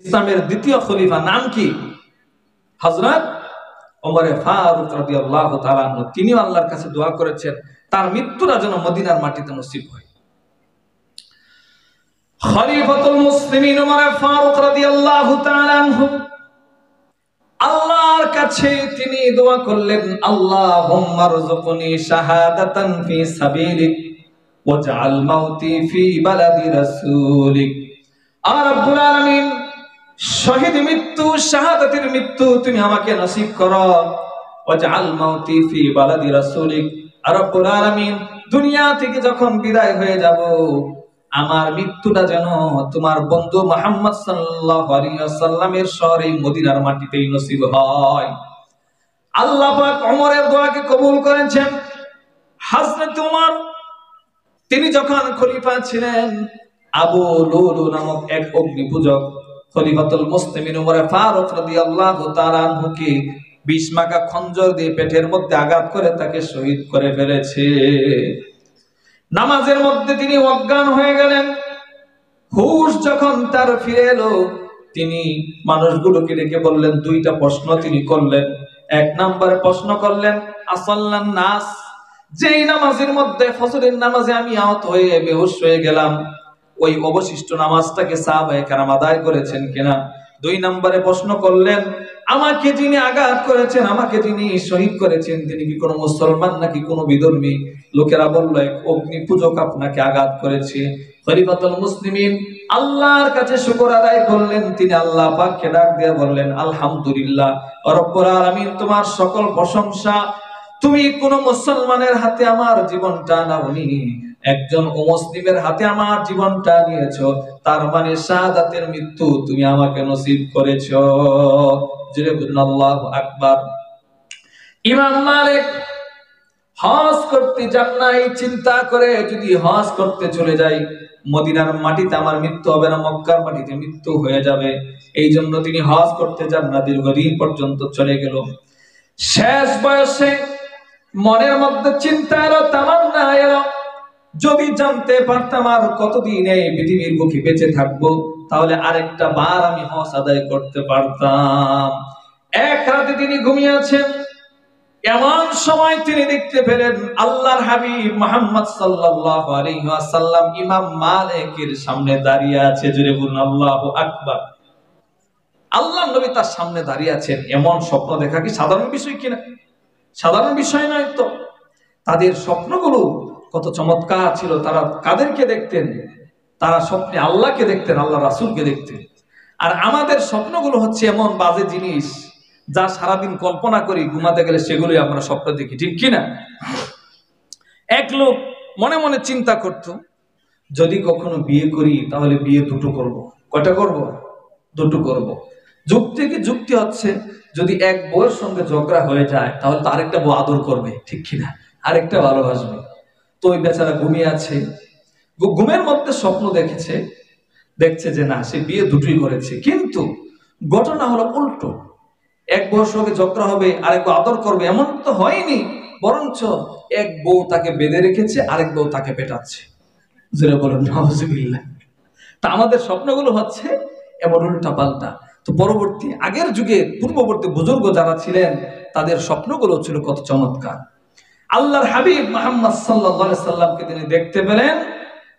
ইসলামের দ্বিতীয় খলিফা নাম কি? হযরত ওমর ফারুক রাদিয়াল্লাহু তাআলা আনহু। তিনি আল্লাহর কাছে দোয়া করেছেন তার মৃত্যুটা যেন মদিনার মাটিতে নসিব হয়। খলিফাতুল মুসলিমিন ওমর ফারুক রাদিয়াল্লাহু তাআলা আনহু আল্লাহর কাছে তিনি দোয়া করলেন, আল্লাহুম্মা রযুকনি শাহাদাতান ফি সাবিলিক ওয়াজআল মাউতি ফি বালাদি রাসূলিক। আর রব্বুল আলামিন, শহীদ মৃত্যু, শাহাদাতের মৃত্যু তুমি আমাকে নসিব করো। ওয়াজআল মাউতি ফি বালাদি রাসূলিক। আর রব্বুল আলামিন, দুনিয়া থেকে যখন বিদায় হয়ে যাব আমার মৃত্যুটা যেন তোমার বন্ধু মুহাম্মদ সাল্লাল্লাহু আলাইহি ওয়াসাল্লামের শহরে মদিনার মাটিতেই নসিব হয়। আল্লাহ পাক ওমরের দোয়াকে কবুল করেছেন। হযরত ওমর তিনি যখন খলিফা ছিলেন, আবু লুলু নামক এক অগ্নি পূজক খলিফাতুল মুসলিমিন ওমর ফারুক রাদিয়াল্লাহু তাআলা আনহুকে ২০ মাকা খঞ্জর দিয়ে পেটের মধ্যে আঘাত করে তাকে শহীদ করে ফেলেছে। নামাজের মধ্যে তিনি অজ্ঞান হয়ে গেলেন। হুশ যখন তার ফিরে এলো, তিনি মানুষগুলোকে ডেকে বললেন, দুইটা প্রশ্ন তিনি করলেন। এক নম্বরে প্রশ্ন করলেন, আসাল্লান নাস, যেই নামাজের মধ্যে ফজরের নামাজে আমি আহত হয়ে বেহুশ হয়ে গেলাম, ওই অবশিষ্ট নামাজটাকে সাহাবায়ে কেরাম আদায় করেছেন কিনা। ২ নম্বরে প্রশ্ন করলেন, আমাকে যিনি আঘাত করেছেন, আমাকে যিনি শহীদ করেছেন, তিনি কি কোনো মুসলমান নাকি কোনো বিধর্মী? লোকেরা বলল, এক অগ্নি পূজক আপনাকে আঘাত করেছে। খলিফাতুল মুসলিমিন আল্লাহর কাছে শুকর আদায় করলেন। তিনি আল্লাহ পাককে ডাক দিয়ে বললেন, আলহামদুলিল্লাহ রব্বুল আলামিন, তোমার সকল প্রশংসা। তুমি কোন মুসলমানের হাতে আমার জীবনটা নাওনি, একজন অমুসলিমের হাতে আমার জীবনটা নিয়েছো। তার মানে শাহাদাতের মৃত্যু তুমি আমাকে নসিব করেছো। জোরে বলুন আল্লাহু আকবার। ইমাম মালিক হজ করতে যান নাই, চিন্তা করে যদি হজ করতে চলে যাই মদিনার মাটিতে আমার মৃত্যু হবে না, মক্কার মাটিতে মৃত্যু হয়ে যাবে। এই জন্য তিনি হজ করতে যান না, দীর্ঘদিন পর্যন্ত চলে গেল। শেষ বয়সে মনের মধ্যে চিন্তা এলো, তামান্না এলো, যদি জানতে পারতাম আর কতদিন এই পৃথিবীর বুকে বেঁচে থাকবো, তাহলে আরেকটা বার আমি হজ আদায় করতে পারতাম। এক রাতে তিনি ঘুমিয়ে আছেন, এমন সময় তিনি দেখতে পেলেন আল্লাহর হাবিব মুহাম্মদ সাল্লাল্লাহু আলাইহি ওয়াসাল্লাম ইমাম মালিকের সামনে দাঁড়িয়ে আছে। জোরে বলুন আল্লাহু আকবার। আল্লাহর নবী তার সামনে দাঁড়িয়ে আছেন। এমন স্বপ্ন দেখা কি সাধারণ বিষয় কিনা? সাধারণ বিষয় নয় তো। তাদের স্বপ্নগুলো কত চমৎকার ছিল। তারা কাদেরকে দেখতেন? তারা স্বপ্নে আল্লাহকে দেখতেন, আল্লাহ রাসূলকে দেখতেন। আর আমাদের স্বপ্নগুলো হচ্ছে এমন বাজে জিনিস যা সারাদিন কল্পনা করি, ঘুমাতে গেলে সেগুলোই আমরা স্বপ্ন দেখি, ঠিক কিনা? এক লোক মনে মনে চিন্তা করত, যদি কখনো বিয়ে করি তাহলে বিয়ে দুটো করব। কয়টা করব? দুটো করব। যুক্তি কি যুক্তি হচ্ছে, যদি এক বউয়ের সঙ্গে ঝগড়া হয়ে যায় তাহলে তো আরেকটা বউ আদর করবে, ঠিক কিনা? আরেকটা ভালোবাসবে। তো ওই বেচারা ঘুমিয়ে আছে, ঘুমের মধ্যে স্বপ্ন দেখছে যে না, সে বিয়ে দুটোই করেছে। কিন্তু ঘটনা হলো উল্টো। এক বউর সঙ্গে ঝগড়া হবে, আরেক বউ আদর করবে, এমন তো হয়নি। বরঞ্চ এক বউ তাকে বেঁধে রেখেছে, আরেক বউ তাকে পেটাচ্ছে। যেটা বলেন নাউজুবিল্লাহ। তা আমাদের স্বপ্নগুলো হচ্ছে এমন উল্টা পাল্টা। তো পরবর্তী আগের যুগের পূর্ববর্তী বুজুর্গ যারা ছিলেন তাদের স্বপ্নগুলো ছিল কত চমৎকার। আল্লাহর হাবিব মুহাম্মদ সাল্লাল্লাহু আলাইহি সাল্লামকে তিনি দেখতে পেলেন।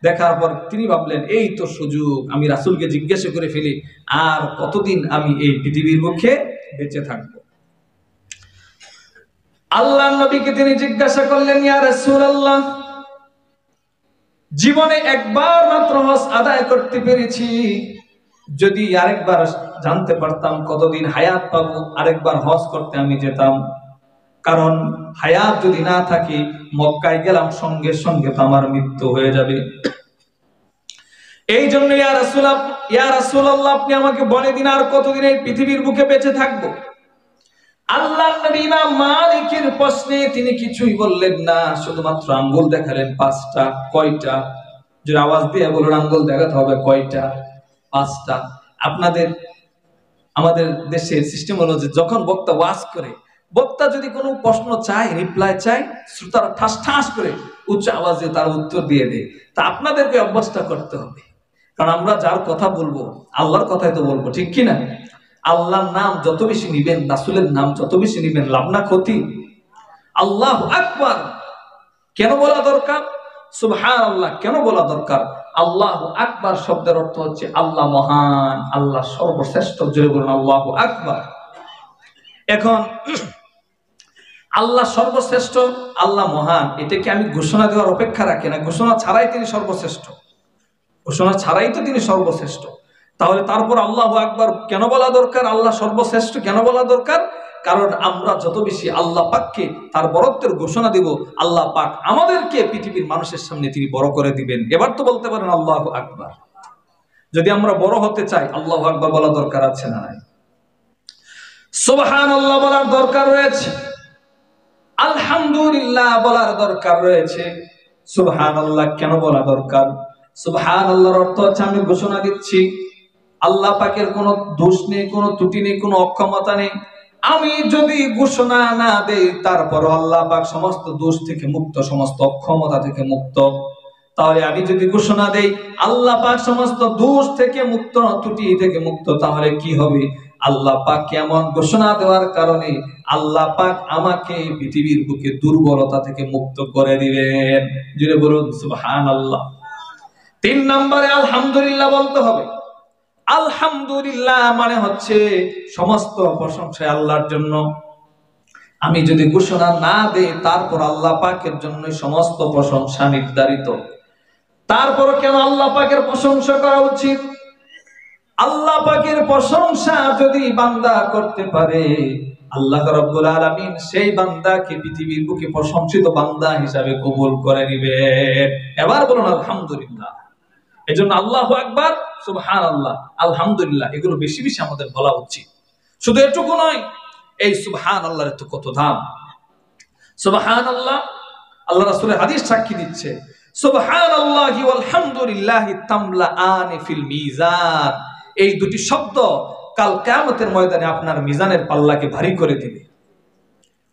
দেখার পর তিনি ভাবলেন, এই তো সুযোগ, আমি রাসূলকে জিজ্ঞাসা করে ফেলি আর কতদিন আমি এই পৃথিবীর বুকে বেঁচে থাকবো। আল্লাহর নবীকে তিনি জিজ্ঞাসা করলেন, ইয়া রাসূলুল্লাহ, জীবনে একবার মাত্র হজ আদায় করতে পেরেছি, যদি আরেকবার জানতে পারতাম কতদিন হায়াত পাবো, আরেকবার হজ করতে আমি যেতাম। কারণ হায়াত যদি না থাকে, মক্কায় গেলাম সঙ্গে সঙ্গে তো আমার মৃত্যু হয়ে যাবে। এই জন্য ইয়া রাসূলুল্লাহ, আপনি আমাকে বলে দিন আর কতদিন এই পৃথিবীর বুকে বেঁচে থাকবো। আল্লাহর নবী ইমাম মালিকের প্রশ্নে তিনি কিছুই বললেন না, শুধুমাত্র আঙ্গুল দেখালেন 5টা। কয়টা? যে আওয়াজ দিয়ে বলুন, আঙ্গুল দেখাতে হবে কয়টা? 5টা। আমাদের দেশের সিস্টেম হলো যে যখন বক্তা ওয়াজ করে, বক্তা যদি কোনো প্রশ্ন চায়, রিপ্লাই চায়, শ্রোতারা ঠাস ঠাস করে উচ্চ আওয়াজে তার উত্তর দিয়ে দেয়। তা আপনাদেরকে অভ্যাসটা করতে হবে। কারণ আমরা যার কথা বলবো আল্লাহর কথাই তো বলবো, ঠিক কিনা? আল্লাহর নাম যত বেশি নিবেন, রাসূলের নাম যত বেশি নিবেন, লাভ না ক্ষতি? আল্লাহু আকবার কেন বলা দরকার? সুবহানাল্লাহ কেন বলা দরকার? আল্লাহু আকবার শব্দের অর্থ হচ্ছে আল্লাহ মহান, আল্লাহ সর্বশ্রেষ্ঠ। জোরে বলুন আল্লাহু আকবার। এখন আল্লাহ সর্বশ্রেষ্ঠ, আল্লাহ মহান, এটাকে আমি ঘোষণা দেওয়ার অপেক্ষা রাখি না। ঘোষণা ছাড়াই তিনি সর্বশ্রেষ্ঠ, ঘোষণা ছাড়াই তো তিনি সর্বশ্রেষ্ঠ। তাহলে তারপর আল্লাহু আকবার কেন বলা দরকার? আল্লাহ সর্বশ্রেষ্ঠ কেন বলা দরকার? কারণ আমরা যত বেশি আল্লাহ পাককে তার বরত্বের ঘোষণা দিব, আল্লাহ পাক আমাদেরকে পৃথিবীর মানুষের সামনে তিনি বড় করে দিবেন। এবার তো বলতে পারেন আল্লাহু আকবার। যদি আমরা বড় হতে চাই, আল্লাহু আকবার বলা দরকার আছে না নাই? সুবহানাল্লাহ বলার দরকার রয়েছে, আলহামদুলিল্লাহ বলার দরকার রয়েছে। সুবহানাল্লাহ কেন বলা দরকার? সুবহানাল্লাহর অর্থ হচ্ছে আমি ঘোষণা দিচ্ছি আল্লাহ পাকের কোনো দোষ নেই, কোনো ত্রুটি নেই, কোনো অক্ষমতা নেই। আমি যদি ঘোষণা না দেই, তারপর আল্লাহ পাক সমস্ত দোষ থেকে মুক্ত, সমস্ত অক্ষমতা থেকে মুক্ত। তাহলে আমি যদি ঘোষণা দেই আল্লাহ পাক সমস্ত দোষ থেকে মুক্ত, ত্রুটি থেকে মুক্ত, তাহলে কি হবে? আল্লাহ পাক এমন ঘোষণা দেওয়ার কারণে আল্লাহ পাক আমাকে পৃথিবীর বুকে দুর্বলতা থেকে মুক্ত করে দিবেন। জুড়ে বলুন সুবহানাল্লাহ। 3 নম্বরে আলহামদুলিল্লাহ বলতে হবে। আলহামদুলিল্লাহ মানে হচ্ছে সমস্ত প্রশংসা আল্লাহর জন্য। আমি যদি ঘোষণা না দেই, তারপর আল্লাহ পাকের জন্য সমস্ত প্রশংসা নির্ধারিত। তারপর কেন আল্লাহ পাকের প্রশংসা করা উচিত? আল্লাহ পাকের প্রশংসা যদি বান্দা করতে পারে, আল্লাহ রাব্বুল আলামিন সেই বান্দাকে পৃথিবীর বুকে প্রশংসিত বান্দা হিসাবে কবুল করে নেবেন। এবার বলুন আলহামদুলিল্লাহ। এজন্য আল্লাহু আকবার, সুবহানাল্লাহ, আলহামদুলিল্লাহ এগুলো বেশি বেশি আমাদের বলা উচিত। শুধু এটুকু নয়, এই সুবহানাল্লাহর তো কত দাম। সুবহানাল্লাহ, আল্লাহ রাসূলের হাদিস সাক্ষী দিচ্ছে, সুবহানাল্লাহি ওয়াল হামদুলিল্লাহি তামলাআনি ফিল মিজান। এই দুটি শব্দ কাল কিয়ামতের ময়দানে আপনার মিজানের পাল্লাকে ভারী করে দিবে।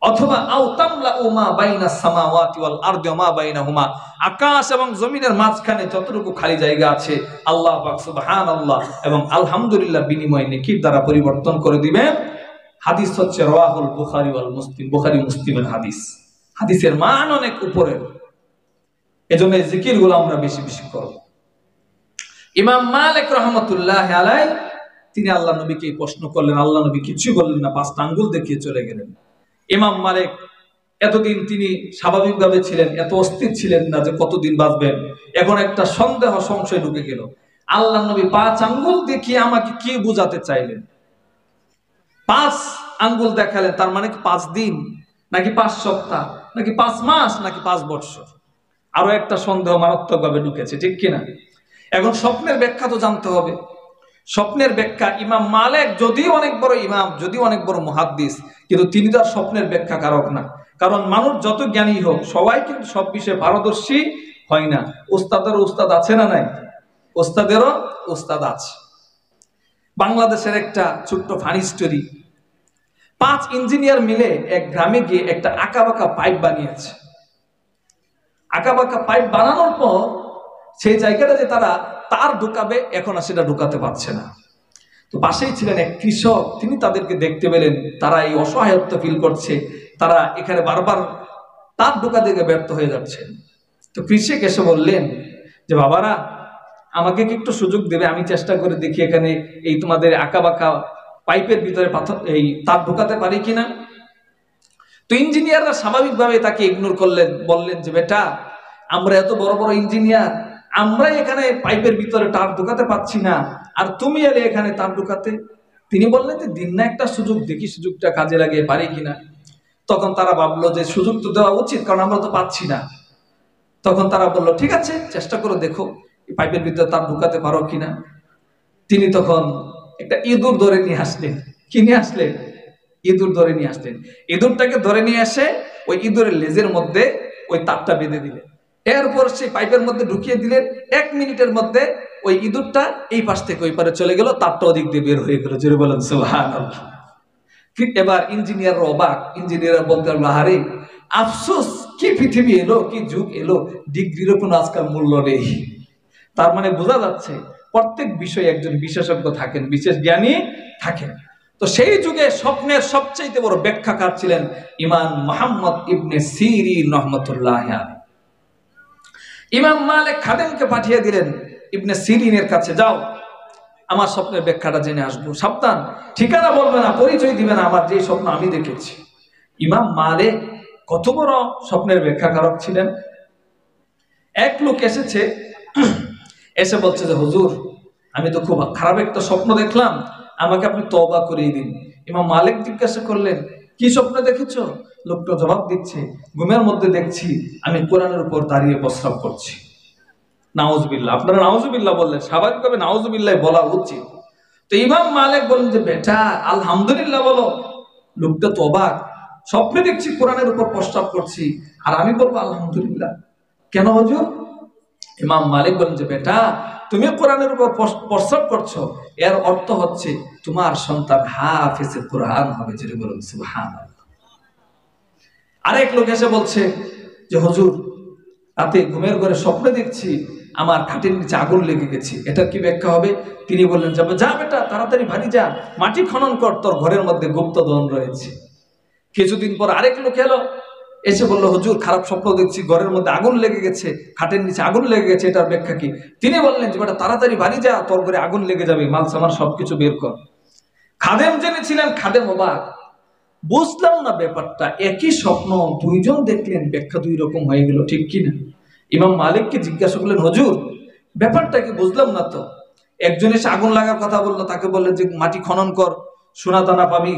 অথবা আও তামলাউ মা বাইনাস সামাওয়াতি ওয়াল আরদি ওয়া মা বাইনাহুমা, আকাশ এবং জমিনের মাঝখানে যতটুকু খালি জায়গা আছে, আল্লাহ পাক সুবহানাল্লাহ এবং আলহামদুলিল্লাহ বিনিময়ে নেকির দ্বারা পরিবর্তন করে দিবেন। হাদিস হচ্ছে রাওয়াহুল বুখারী ওয়াল মুসলিম, বুখারী মুসলিমের হাদিস। হাদিসের মান অনেক উপরের, এজন্য এই জিকিরগুলো আমরা বেশি বেশি করব। ইমাম মালিক রাহমাতুল্লাহি আলাইহি তিনি আল্লাহ নবীকে প্রশ্ন করলেন, আল্লাহ নবী কিছু বললেন না, 5টা আঙ্গুল দেখিয়ে চলে গেলেন। ইমাম মালিক এতদিন তিনি স্বাভাবিকভাবে ছিলেন, এত অস্থির ছিলেন না যে কতদিন বাঁচবেন। এখন একটা সন্দেহ, সংশয় ঢুকে গেল। আল্লাহ নবী 5 আঙ্গুল দেখিয়ে আমাকে কি বুঝাতে চাইলেন? 5 আঙ্গুল দেখালেন, তার মানে কি 5 দিন, নাকি 5 সপ্তাহ, নাকি 5 মাস, নাকি 5 বছর? আরো একটা সন্দেহ মারাত্মকভাবে ঢুকেছে, ঠিক কিনা? এখন স্বপ্নের ব্যাখ্যা তো জানতে হবে। স্বপ্নের ব্যাখ্যা ইমাম মালিক যদিও অনেক বড় ইমাম, যদিও অনেক বড় মুহাদ্দিস, কিন্তু তিনি তার স্বপ্নের ব্যাখ্যা কারক না। কারণ মানুষ যত জ্ঞানী হোক, সবাই কিন্তু সব বিষয়ে পারদর্শী হয় না। উস্তাদেরও উস্তাদ আছে না নাই? উস্তাদেরও উস্তাদ আছে। বাংলাদেশের একটা ছোট্ট ফানি স্টোরি। 5 ইঞ্জিনিয়ার মিলে এক গ্রামে গিয়ে একটা আঁকাবাঁকা পাইপ বানিয়েছে। আঁকাবাঁকা পাইপ বানানোর পর সেই জায়গাটা যে তারা তার ঢুকাবে, এখন আর সেটা ঢুকাতে পারছে না। তো পাশেই ছিলেন এক কৃষক, তিনি তাদেরকে দেখতে পেলেন তারা এই অসহায়ত্ব ফিল করছে, তারা এখানে বারবার তার ঢুকাতে গিয়ে ব্যর্থ হয়ে যাচ্ছে। তো কৃষক এসে বললেন যে, বাবারা আমাকে কি একটু সুযোগ দেবে, আমি চেষ্টা করে দেখি এখানে এই তোমাদের আঁকাবাঁকা পাইপের ভিতরে পাথর এই তার ঢুকাতে পারি কিনা। তো ইঞ্জিনিয়াররা স্বাভাবিকভাবে তাকে ইগনোর করলেন, বললেন যে, বেটা আমরা এত বড় বড় ইঞ্জিনিয়ার, আমরাই এখানে পাইপের ভিতরে তার ঢুকাতে পারছি না, আর তুমি এলে এখানে তার ঢুকাতে। তিনি বললেন যে, দিন না একটা সুযোগ, দেখি সুযোগটা কাজে লাগিয়ে পারি কিনা। তখন তারা ভাবলো যে সুযোগ তো দেওয়া উচিত, কারণ আমরা তো পাচ্ছি না। তখন তারা বললো, ঠিক আছে চেষ্টা করে দেখো পাইপের ভিতরে তার ঢুকাতে পারো কিনা। তিনি তখন একটা ইঁদুর ধরে নিয়ে আসলেন। কি নিয়ে আসলেন? ইঁদুর ধরে নিয়ে আসলেন। ইঁদুরটাকে ধরে নিয়ে এসে ওই ইঁদুরের লেজের মধ্যে ওই তারটা বেঁধে দিলেন। এরপর সেই পাইপের মধ্যে ঢুকিয়ে দিলেন। 1 মিনিটের মধ্যে ওই ইঁদুরটা এই পাশ থেকে ওই পারে চলে গেল, তারটা ওদিক দিয়ে বের হয়ে গেল। জোরে বলেন সুবহানাল্লাহ। এবার ইঞ্জিনিয়ার অবাক। ইঞ্জিনিয়ার বলতে পারলো, আরে আফসোস, কি পৃথিবী এলো, কি যুগ এলো, ডিগ্রিরও কোনো আজকাল মূল্য নেই। তার মানে বোঝা যাচ্ছে প্রত্যেক বিষয়ে একজন বিশেষজ্ঞ থাকেন, বিশেষ জ্ঞানী থাকেন। তো সেই যুগে স্বপ্নের সবচেয়ে বড় ব্যাখ্যাকার ছিলেন ইমাম মুহাম্মদ ইবনে সিরিন রাহমাতুল্লাহ আলাইহি। ইমাম মালিক খাদেমকে পাঠিয়ে দিলেন ইবনে সিরিনের কাছে, যাও আমার স্বপ্নের ব্যাখ্যাটা জেনে আসবো, সাবধান ঠিকানা বলবে না, পরিচয় দিবে না, আমার যে স্বপ্ন আমি দেখেছি। ইমাম মালিক কত বড় স্বপ্নের ব্যাখ্যাকারক ছিলেন। এক লোক এসেছে, এসে বলছে যে হুজুর আমি তো খুব খারাপ একটা স্বপ্ন দেখলাম, আমাকে আপনি তওবা করিয়ে দিন। ইমাম মালিক জিজ্ঞাসা করলেন কি স্বপ্ন দেখেছো? লোকটা জবাব দিচ্ছে, ঘুমের মধ্যে দেখছি আমি কোরআনের উপর দাঁড়িয়ে প্রস্রাব করছি। নাউজুবিল্লাহ। আপনারা নাউজুবিল্লাহ বললেন, স্বাভাবিকভাবে নাউজুবিল্লাহ বলা উচিত। তো ইমাম মালিক বললেন যে বেটা আলহামদুলিল্লাহ বলো। লোকটা তো অবাক, স্বপ্নে দেখছি কোরআনের উপর প্রস্রাব করছি আর আমি বলবো আলহামদুলিল্লাহ, কেন হুজুর? ইমাম মালিক বলেন যে বেটা তুমি কোরআনের উপর প্রস্রাব করছো, এর অর্থ হচ্ছে তোমার সন্তান হাফেজে কোরআন হবে। যেটা বলুন সুবহানাল্লাহ। আরেক লোক এসে বলছে যে হুজুর রাতে ঘুমের ঘরে স্বপ্নে দেখছি আমার খাটের নিচে আগুন লেগে গেছে, এটা কি ব্যাখ্যা হবে? তিনি বললেন যা বেটা তাড়াতাড়ি বাড়ি যা, মাটি খনন কর, তোর ঘরের মধ্যে গুপ্তধন রয়েছে। কিছুদিন পর আরেক লোক এলো, এসে বললো হুজুর খারাপ স্বপ্ন দেখছি, ঘরের মধ্যে আগুন লেগে গেছে, খাটের নিচে আগুন লেগে গেছে, এটার ব্যাখ্যা কি? তিনি বললেন যে বেটা তাড়াতাড়ি বাড়ি যা, তোর ঘরে আগুন লেগে যাবে, মাল সামান সবকিছু বের কর। খাদেম জেনেছিলেন, খাদেম অবাক, বুঝলাম না ব্যাপারটা, একই স্বপ্ন দুইজন দেখলেন, ব্যাখ্যা দুই রকম হয়ে গেল, ঠিক কিনা? ইমাম মালিককে জিজ্ঞাসা করলেন হুজুর ব্যাপারটা কি বুঝলাম না তো। একজন এসে আগুন লাগার কথা বললো, তাকে বললেন যে মাটি খনন কর, সোনা দানা পাবি,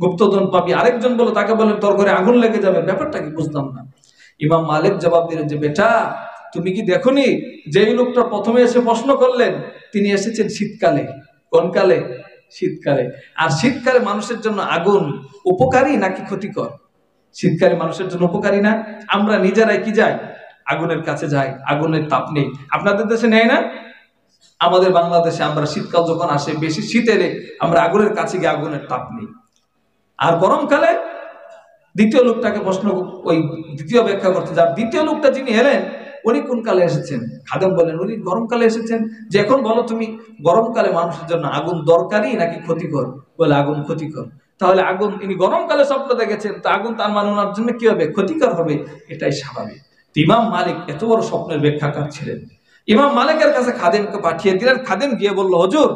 গুপ্তধন পাবি। আরেকজন বললো, তাকে বললেন তোর ঘরে আগুন লেগে যাবে, ব্যাপারটা কি বুঝলাম না। ইমাম মালিক জবাব দিলেন যে বেটা তুমি কি দেখোনি যেই লোকটা প্রথমে এসে প্রশ্ন করলেন তিনি এসেছেন শীতকালে। কোন কালে? শীতকালে। আর শীতকালে মানুষের জন্য আগুন উপকারী নাকি ক্ষতিকর? শীতকালে মানুষের জন্য উপকারী না? আমরা নিজেরাই কি যাই আগুনের কাছে যাই, আগুনের তাপ নেই। আপনাদের দেশে নেয় না? আমাদের বাংলাদেশে আমরা শীতকাল যখন আসে, বেশি শীত এলে আমরা আগুনের কাছে গিয়ে আগুনের তাপ নেই। আর গরমকালে দ্বিতীয় লোকটাকে প্রশ্ন, ওই দ্বিতীয় ব্যাখ্যা করতে যার দ্বিতীয় লোকটা যিনি এলেন উনি কোন কালে এসেছেন? খাদেম বলেন উনি গরমকালে এসেছেন। যে এখন বলো তুমি গরমকালে মানুষের জন্য আগুন দরকারি নাকি ক্ষতিকর? বলে আগুন ক্ষতিকর। তাহলে আগুন ইনি গরমকালে স্বপ্ন দেখেছেন, তো আগুন তার মানে ওনার জন্য কি হবে? ক্ষতিকর হবে, এটাই স্বাভাবিক। ইমাম মালিক এত বড় স্বপ্নের ব্যাখ্যাকার ছিলেন। ইমাম মালিকের কাছে খাদেমকে পাঠিয়ে দিলেন। খাদেম গিয়ে বলল হুজুর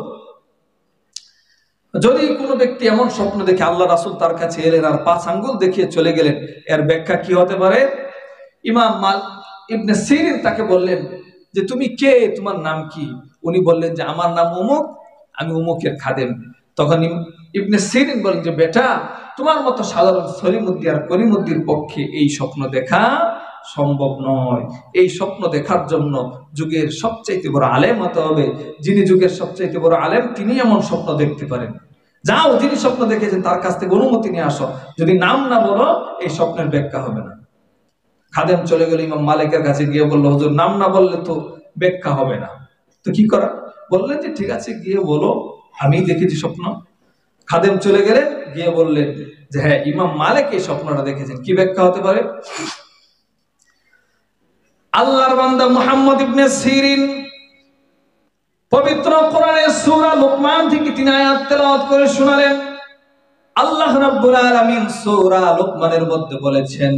যদি কোনো ব্যক্তি এমন স্বপ্ন দেখে, আল্লাহ রাসূল তার কাছে এলেন আর 5 আঙ্গুল দেখিয়ে চলে গেলেন, এর ব্যাখ্যা কি হতে পারে? ইমাম ইবনে সিরিন তাকে বললেন যে তুমি কে, তোমার নাম কি? উনি বললেন যে আমার নাম অমুক, আমি অমুকের খাদেম। তখন ইবনে সিরিন বললেন যে বেটা তোমার মতো সাধারণ সলিমুদ্দি আর করিমুদ্দির পক্ষে এই স্বপ্ন দেখা সম্ভব নয়। এই স্বপ্ন দেখার জন্য যুগের সবচাইতে বড় আলেম হতে হবে। যিনি যুগের সবচাইতে বড় আলেম তিনি এমন স্বপ্ন দেখতে পারেন। যাও যিনি স্বপ্ন দেখেছেন তার কাছ থেকে অনুমতি নিয়ে আসো, যদি নাম না বলো এই স্বপ্নের ব্যাখ্যা হবে না। খাদেম চলে গেল ইমাম মালিকের কাছে, গিয়ে বললো হুজুর নাম না বললে তো ব্যাখ্যা হবে না, তো কি করা? বললেন যে ঠিক আছে গিয়ে বলো আমি দেখেছি স্বপ্ন। খাদেম চলে গেলেন, গিয়ে বললেন যে হ্যাঁ ইমাম মালিক এই স্বপ্নটা দেখেছেন, কি ব্যাখ্যা হতে পারে? আল্লাহর বান্দা মুহাম্মদ ইবনে সিরিন পবিত্র কোরআনের সূরা লুকমান থেকে 3 আয়াত তেলাওয়াত করে শোনালেন। আল্লাহ রাব্বুল আলামিন সূরা লুকমানের মধ্যে বলেছেন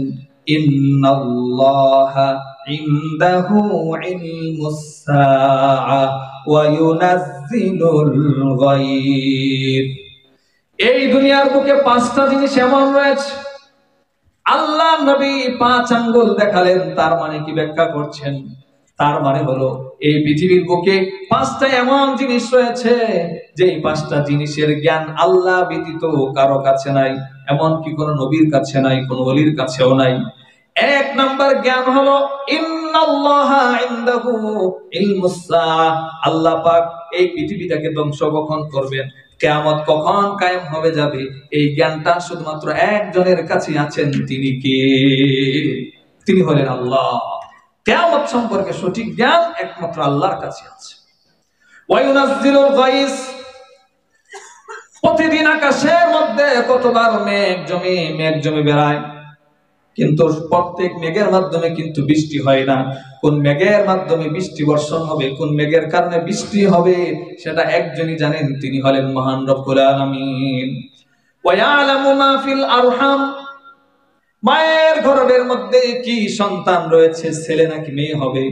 ইন্নাল্লাহা ইনদাহু ইলমুস সাআ ওয়া ইউনাজ্জিলুল গায়ব। এই দুনিয়ার বুকে 5টা জিনিস এমন রয়েছে, আল্লাহ নবী 5 আঙ্গুল দেখালেন। তার মানে কি ব্যাখ্যা করছেন? তার মানে হলো এই পৃথিবীর বুকে 5টা এমন জিনিস রয়েছে যে এই 5টা জিনিসের জ্ঞান আল্লাহ ব্যতীত কারো কাছে নাই, এমনকি কোনো নবীর কাছে নাই, কোনো ওলির কাছেও নাই। 1 নাম্বার জ্ঞান হলো ইন্নাল্লাহা ইনদাহু ইলমুস সাআ। আল্লাহ পাক এই পৃথিবীটাকে ধ্বংস কখন করবেন, কিয়ামত কখন কায়েম হবে যাবে, এই জ্ঞানটা শুধুমাত্র একজনের কাছে আছেন। তিনি কে? তিনি হলেন আল্লাহ। কিয়ামত সম্পর্কে সঠিক জ্ঞান একমাত্র আল্লাহর কাছে আছে। ওয়া ইউনাজ্জিলুল গায়স। প্রতিদিন আকাশের মধ্যে কতবার মেঘ জমে বেড়ায়। কিন্তু প্রত্যেক মেঘের মাধ্যমে কিন্তু বৃষ্টি হয় না। কোন মেঘের মাধ্যমে বৃষ্টি বর্ষণ হবে, কোন মেঘের কারণে বৃষ্টি হবে, সেটা একজনই জানেন, তিনি হলেন মহান রব্বুল আলামিন। ওয়া ইয়ালামু মা ফিল আরহাম, মায়ের গর্ভের মধ্যে কি সন্তান রয়েছে, ছেলে নাকি মেয়ে হবে,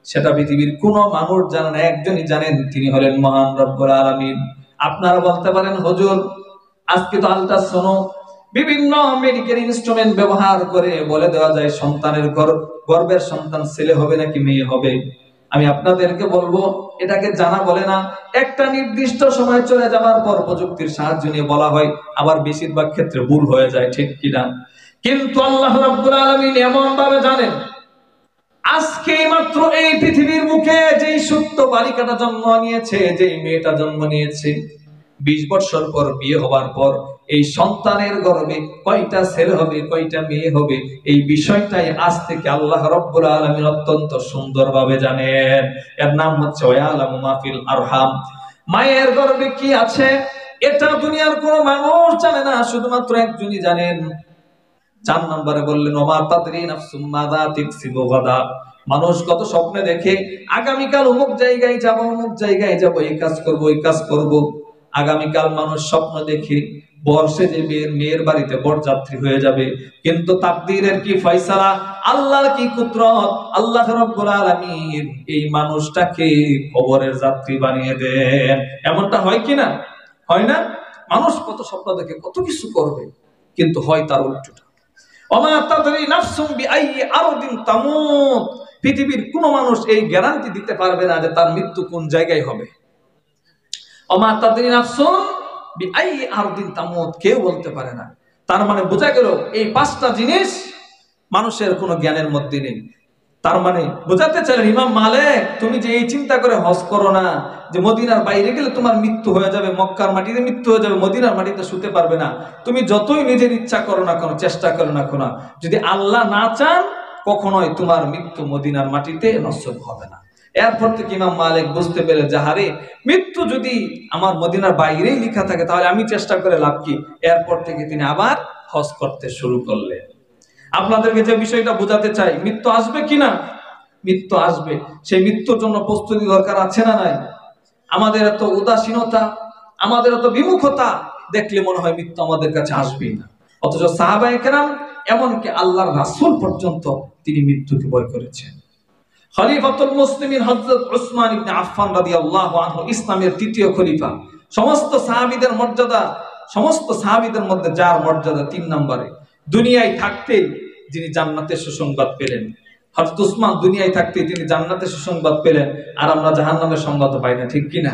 সেটা পৃথিবীর কোনো মানুষ জানে না, একজনই জানেন, তিনি হলেন মহান রব্বুল আলামিন। আপনারা বলতে পারেন, হুজুর আজকে তো আল্ট্রাসোনো বিভিন্ন মেডিকেল ইনস্ট্রুমেন্ট ব্যবহার করে বলে দেওয়া যায় সন্তানের গর্ভের সন্তান ছেলে হবে নাকি মেয়ে হবে। আমি আপনাদেরকে বলবো, এটাকে জানা বলে না, একটা নির্দিষ্ট সময় চলে যাওয়ার পর প্রযুক্তির সাহায্য নিয়ে বলা হয়, আবার বেশিরভাগ ক্ষেত্রে ভুল হয়ে যায়, ঠিক কিনা? কিন্তু আল্লাহ রাব্বুল আলামিন এমন ভাবে জানেন, আজকে মাত্র এই পৃথিবীর মুখে যেই সত্য বালিকাটা জন্ম নিয়েছে, যেই মেয়েটা জন্ম নিয়েছে, 20 বছর পর বিয়ে হবার পর এই সন্তানের গর্ভে কয়টা ছেলে হবে কয়টা মেয়ে হবে, এই বিষয়টাই আজ থেকে আল্লাহ রাব্বুল আলামিন অত্যন্ত সুন্দরভাবে জানেন। এর নাম হচ্ছে ওয়ালামু মা ফিল আরহাম। মায়ের গর্ভে কি আছে এটা দুনিয়ার কোনো মানুষ জানে না, শুধুমাত্র একজনই জানেন। 4 নম্বরে বললেন ওমা তাদরি নাফসুম মাযা তাকসিবু গাদা। মানুষ কত স্বপ্নে দেখে, আগামীকাল অমুক জায়গায় যাব, অমুক জায়গায় যাব, এই কাজ করব, এই কাজ করব। আগামীকাল মানুষ স্বপ্ন দেখে বর্ষে যে মেয়ের বাড়িতে বরযাত্রী হয়ে যাবে, কিন্তু তাকদীরের কি ফয়সালা, আল্লাহর কি কুদরত, আল্লাহ রাব্বুল আলামিন এই মানুষটাকে কবরের যাত্রী বানিয়ে দেন। এমনটা হয় কি না? হয় না? মানুষ কত স্বপ্ন দেখে, কত কিছু করবে, কিন্তু হয় তার উল্টোটা। ওমা তাদরি নাফসুম বিআইয়ি আরদিন তামুত। পৃথিবীর কোন মানুষ এই গ্যারান্টি দিতে পারবে না যে তার মৃত্যু কোন জায়গায় হবে। ওমা তাদরি নাফসুম বিআইয়ি আরদিন তামুত, কেউ বলতে পারে না। তার মানে বোঝা গেল এই 5টা জিনিস মানুষের কোনো জ্ঞানের মধ্যে নেই। তার মানে বোঝাতে চাইলেন ইমাম মালিক, তুমি যে এই চিন্তা করে হজ করো না যে মদিনার বাইরে গেলে তোমার মৃত্যু হয়ে যাবে, মক্কার মাটিতে মৃত্যু হয়ে যাবে, মদিনার মাটিতে শুতে পারবে না। তুমি যতই নিজের ইচ্ছা করো না কেন, চেষ্টা করো না কেন, যদি আল্লাহ না চান কখনোই তোমার মৃত্যু মদিনার মাটিতে নসব হবে না। এরপর থেকে ইমাম মালিক বুঝতে পেরে, যাহারে মৃত্যু যদি আমার মদিনার বাইরেই লেখা থাকে তাহলে আমি চেষ্টা করে লাভ কি। এরপর থেকে তিনি আবার হজ করতে শুরু করলেন। আপনাদেরকে যে বিষয়টা বোঝাতে চাই, মৃত্যু আসবে কিনা? মৃত্যু আসবে। সেই মৃত্যুর জন্য প্রস্তুতি দরকার আছে না নাই? আমাদের এত উদাসীনতা, আমাদের এত বিমুখতা দেখলে মনে হয় মৃত্যু আমাদের কাছে আসবেই না। অথচ সাহাবায়ে কেরাম, এমনকি আল্লাহর রাসূল পর্যন্ত তিনি মৃত্যুকে ভয় করেছেন। খলিফাতুল মুসলিমিন হযরত উসমান ইবনে আফফান রাদিয়াল্লাহু আনহু ইসলামের ৩য় খলিফা। সমস্ত সাহাবীদের মর্যাদা, সমস্ত সাহাবীদের মধ্যে যার মর্যাদা 3 নম্বরে, দুনিয়ায় থাকতে যিনি জান্নাতের সুসংবাদ পেলেন। হযরত উসমান দুনিয়ায় থাকতে তিনি জান্নাতের সুসংবাদ পেলেন, আর আমরা জাহান্নামের সংবাদ পাই না, ঠিক কিনা?